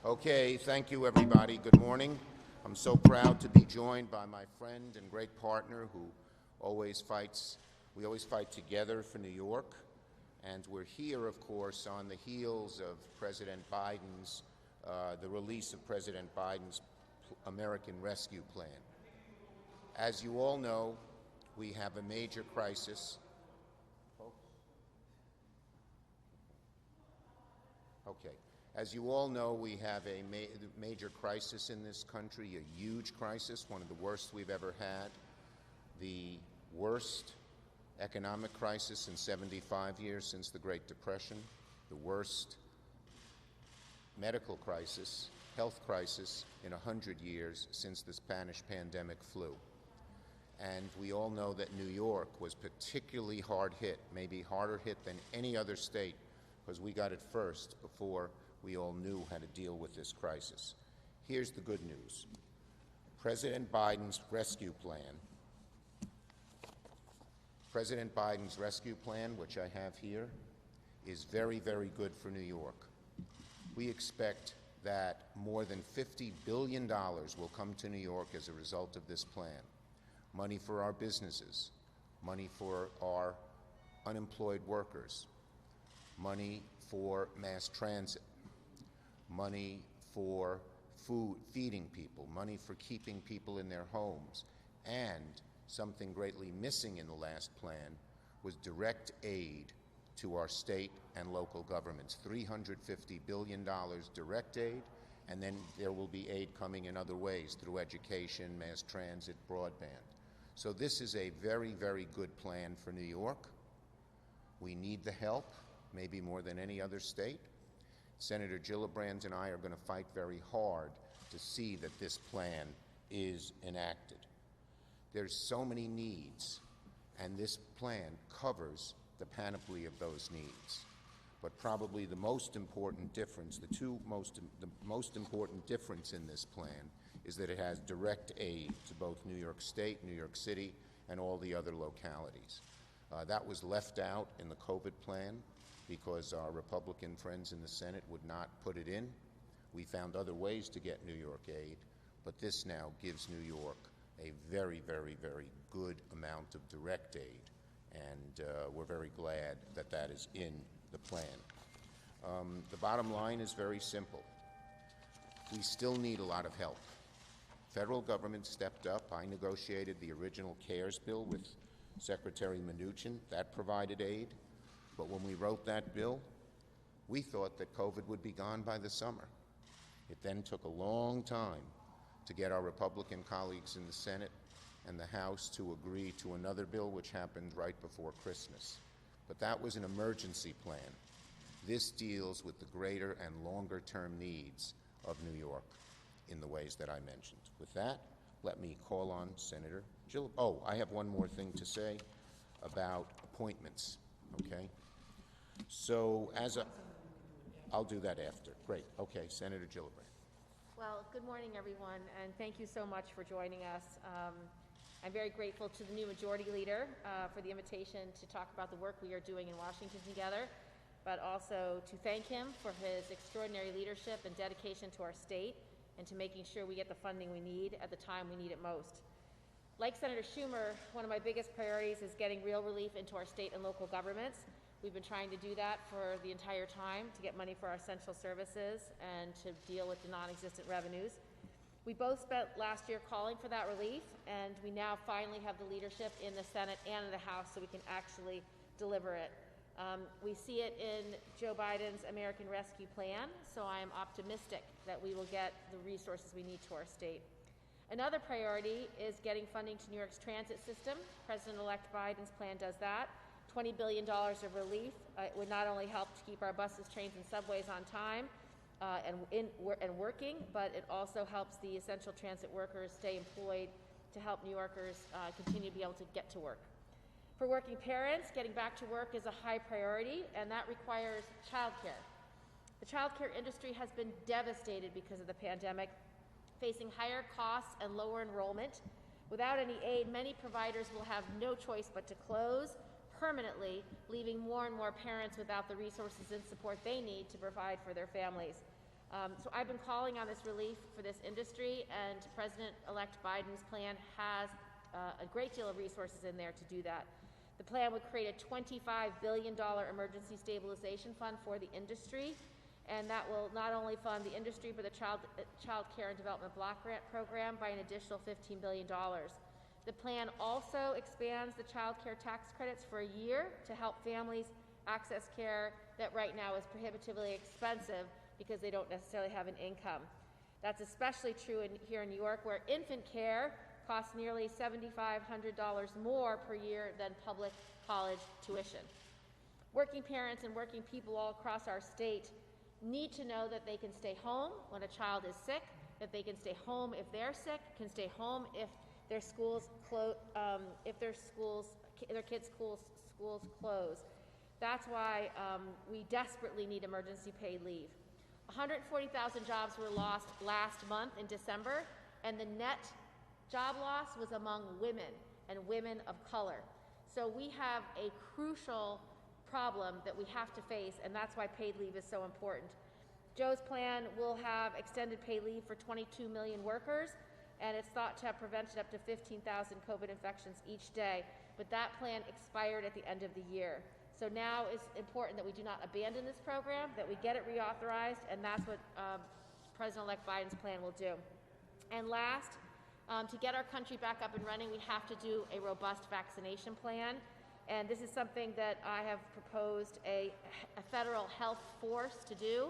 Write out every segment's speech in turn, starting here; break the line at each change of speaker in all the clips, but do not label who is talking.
Okay, thank you everybody. Good morning. I'm so proud to be joined by my friend and great partner who always fights, we always fight together for New York. And we're here, of course, on the heels of President Biden's, the release of President Biden's American Rescue Plan. As you all know, we have a major crisis. Okay. As you all know, we have a major crisis in this country, a huge crisis, one of the worst we've ever had, the worst economic crisis in 75 years since the Great Depression, the worst medical crisis, health crisis in 100 years since the Spanish pandemic flu. And we all know that New York was particularly hard hit, maybe harder hit than any other state, because we got it first before we all knew how to deal with this crisis. Here's the good news. President Biden's rescue plan, which I have here, is very, very good for New York. We expect that more than $50 billion will come to New York as a result of this plan. Money for our businesses, money for our unemployed workers, money for mass transit, money for food, feeding people, money for keeping people in their homes, and something greatly missing in the last plan was direct aid to our state and local governments. $350 billion direct aid, and then there will be aid coming in other ways through education, mass transit, broadband. So this is a very, very good plan for New York. We need the help, maybe more than any other state. Senator Gillibrand and I are going to fight very hard to see that this plan is enacted. There's so many needs, and this plan covers the panoply of those needs. But probably the most important difference, the most important difference in this plan is that it has direct aid to both New York State, New York City, and all the other localities. That was left out in the COVID plan because our Republican friends in the Senate would not put it in. We found other ways to get New York aid, but this now gives New York a very, very, very good amount of direct aid, and we're very glad that that is in the plan. The bottom line is very simple. We still need a lot of help. Federal government stepped up. I negotiated the original CARES bill with Secretary Mnuchin. That provided aid. But when we wrote that bill, we thought that COVID would be gone by the summer. It then took a long time to get our Republican colleagues in the Senate and the House to agree to another bill which happened right before Christmas. But that was an emergency plan. This deals with the greater and longer-term needs of New York in the ways that I mentioned. With that, let me call on Senator Gillibrand. Oh, I have one more thing to say about appointments, okay? So I'll do that after. Great. Okay, Senator Gillibrand.
Well, good morning, everyone, and thank you so much for joining us. I'm very grateful to the new Majority Leader for the invitation to talk about the work we are doing in Washington together, but also to thank him for his extraordinary leadership and dedication to our state and to making sure we get the funding we need at the time we need it most. Like Senator Schumer, one of my biggest priorities is getting real relief into our state and local governments. We've been trying to do that for the entire time, to get money for our essential services and to deal with the non-existent revenues. We both spent last year calling for that relief, and we now finally have the leadership in the Senate and in the House so we can actually deliver it. We see it in Joe Biden's American Rescue Plan, so I am optimistic that we will get the resources we need to our state. Another priority is getting funding to New York's transit system. President-elect Biden's plan does that. $20 billion of relief. It would not only help to keep our buses, trains, and subways on time and working, but it also helps the essential transit workers stay employed to help New Yorkers continue to be able to get to work. For working parents, getting back to work is a high priority, and that requires childcare. The childcare industry has been devastated because of the pandemic, facing higher costs and lower enrollment. Without any aid, many providers will have no choice but to close permanently, leaving more and more parents without the resources and support they need to provide for their families. So I've been calling on this relief for this industry, and President-elect Biden's plan has a great deal of resources in there to do that. The plan would create a $25 billion emergency stabilization fund for the industry, and that will not only fund the industry but the Child Care and Development Block Grant Program by an additional $15 billion. The plan also expands the child care tax credits for a year to help families access care that right now is prohibitively expensive because they don't necessarily have an income. That's especially true here in New York, where infant care costs nearly $7,500 more per year than public college tuition. Working parents and working people all across our state need to know that they can stay home when a child is sick, that they can stay home if they're sick, can stay home if their kids' schools close. That's why we desperately need emergency paid leave. 140,000 jobs were lost last month in December, and the net job loss was among women and women of color. So we have a crucial problem that we have to face, and that's why paid leave is so important. Joe's plan will have extended paid leave for 22 million workers, and it's thought to have prevented up to 15,000 COVID infections each day, but that plan expired at the end of the year. So now it's important that we do not abandon this program, that we get it reauthorized, and that's what President-elect Biden's plan will do. And last, to get our country back up and running, we have to do a robust vaccination plan. And this is something that I have proposed a federal health force to do.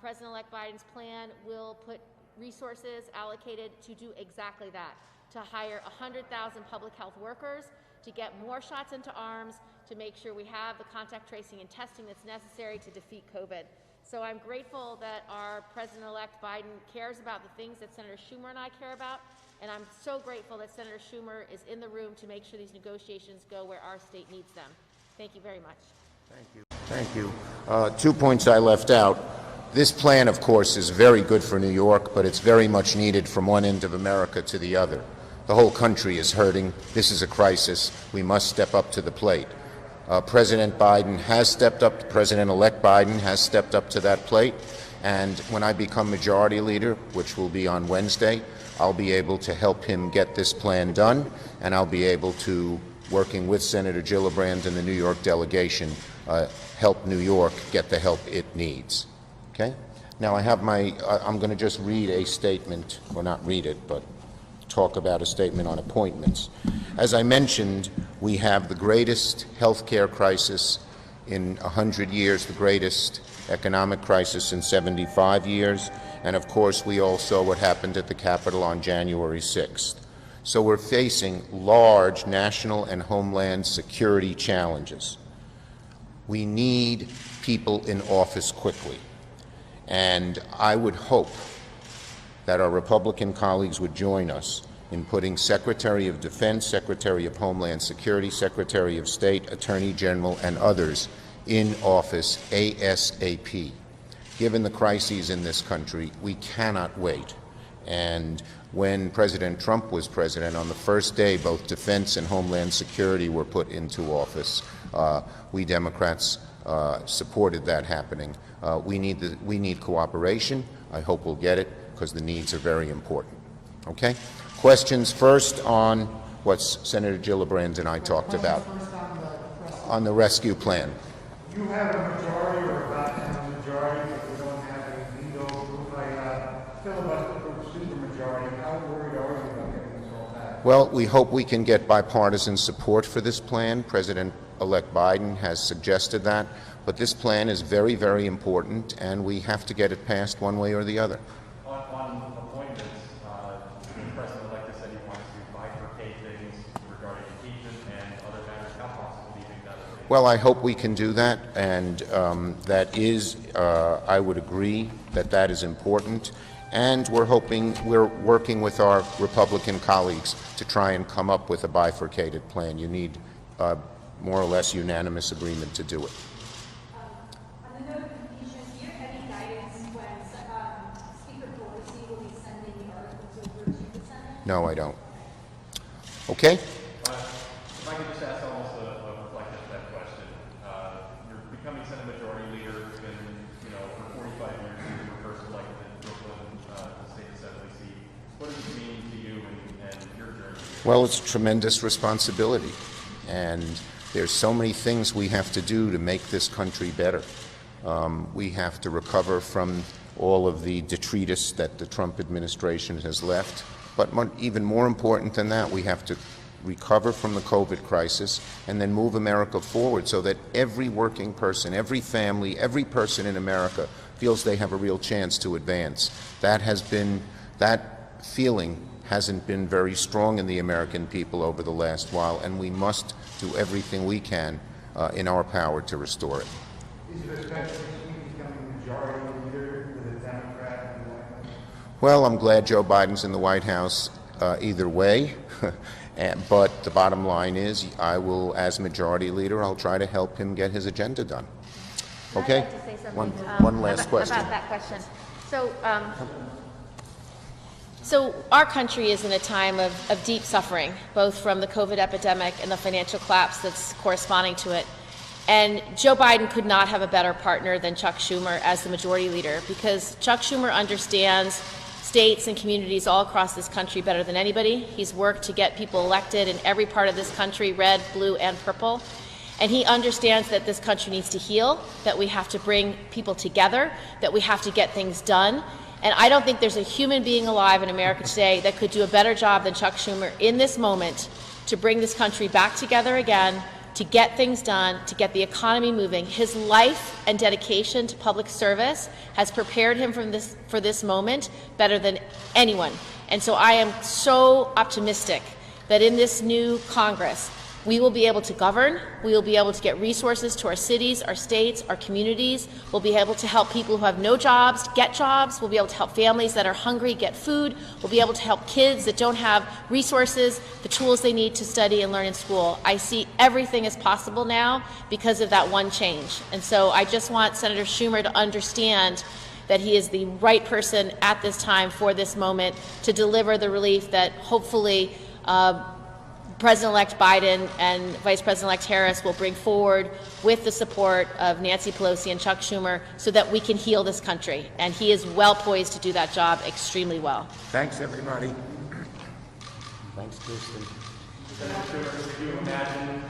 President-elect Biden's plan will put resources allocated to do exactly that, to hire 100,000 public health workers, to get more shots into arms, to make sure we have the contact tracing and testing that's necessary to defeat COVID. So I'm grateful that our President-elect Biden cares about the things that Senator Schumer and I care about, and I'm so grateful that Senator Schumer is in the room to make sure these negotiations go where our state needs them. Thank you very much.
Thank you. Thank you. 2 points I left out. This plan, of course, is very good for New York, but it's very much needed from one end of America to the other. The whole country is hurting. This is a crisis. We must step up to the plate. President Biden has stepped up, President-elect Biden has stepped up to that plate, and when I become majority leader, which will be on Wednesday, I'll be able to help him get this plan done, and I'll be able to, working with Senator Gillibrand and the New York delegation, help New York get the help it needs. Okay? Now I have I'm going to just read a statement, or not read it, but talk about a statement on appointments. As I mentioned, we have the greatest health care crisis in 100 years, the greatest economic crisis in 75 years, and of course we all saw what happened at the Capitol on January 6th. So we're facing large national and homeland security challenges. We need people in office quickly, and I would hope that our Republican colleagues would join us in putting Secretary of Defense, Secretary of Homeland Security, Secretary of State, Attorney General, and others in office ASAP. Given the crises in this country, we cannot wait. And when President Trump was president, on the first day, both Defense and Homeland Security were put into office. We Democrats supported that happening. We need cooperation. I hope we'll get it, because the needs are very important. Okay? Questions first on what Senator Gillibrand and I talked about. On the rescue plan.
You have a majority or about a majority, but we don't have a veto group like filibuster for a supermajority. How worried are you about getting this all back?
Well, we hope we can get bipartisan support for this plan. President-elect Biden has suggested that. But this plan is very, very important, and we have to get it passed one way or the other.
On appointments, the President-elect has said he wants to bifurcate things regarding impeachment and other matters. How possible do you think that is?
Well, I hope we can do that, and that is, I would agree that that is important. And we're working with our Republican colleagues to try and come up with a bifurcated plan. You need more or less unanimous agreement to do it. No, I don't. Okay?
If I could just ask almost a reflection to that question. You're becoming Senate Majority Leader. It's been, for 45 years, you were first
Well, it's tremendous responsibility, and there's so many things we have to do to make this country better. We have to recover from all of the detritus that the Trump administration has left, but even more important than that, we have to recover from the COVID crisis and then move America forward so that every working person, every family, every person in America feels they have a real chance to advance. That feeling hasn't been very strong in the American people over the last while, and we must do everything we can in our power to restore it.
Is it expected to keep becoming majority leader with a Democrat in the White House?
Well, I'm glad Joe Biden's in the White House either way, but the bottom line is I will, as majority leader, I'll try to help him get his agenda done. Okay?
I'd like to say something,
One last question.
About that question. So our country is in a time of deep suffering, both from the COVID epidemic and the financial collapse that's corresponding to it. And Joe Biden could not have a better partner than Chuck Schumer as the majority leader, because Chuck Schumer understands states and communities all across this country better than anybody. He's worked to get people elected in every part of this country, red, blue, and purple. And he understands that this country needs to heal, that we have to bring people together, that we have to get things done. And I don't think there's a human being alive in America today that could do a better job than Chuck Schumer in this moment to bring this country back together again, to get things done, to get the economy moving. His life and dedication to public service has prepared him for this moment better than anyone. And so I am so optimistic that in this new Congress, we will be able to govern, we will be able to get resources to our cities, our states, our communities. We'll be able to help people who have no jobs get jobs. We'll be able to help families that are hungry get food. We'll be able to help kids that don't have resources, the tools they need to study and learn in school. I see everything is possible now because of that one change. And so I just want Senator Schumer to understand that he is the right person at this time for this moment to deliver the relief that hopefully President-elect Biden and Vice President-elect Harris will bring forward with the support of Nancy Pelosi and Chuck Schumer so that we can heal this country. And he is well poised to do that job extremely well.
Thanks, everybody. Thanks, Kirsten.
Senator Schumer, could you imagine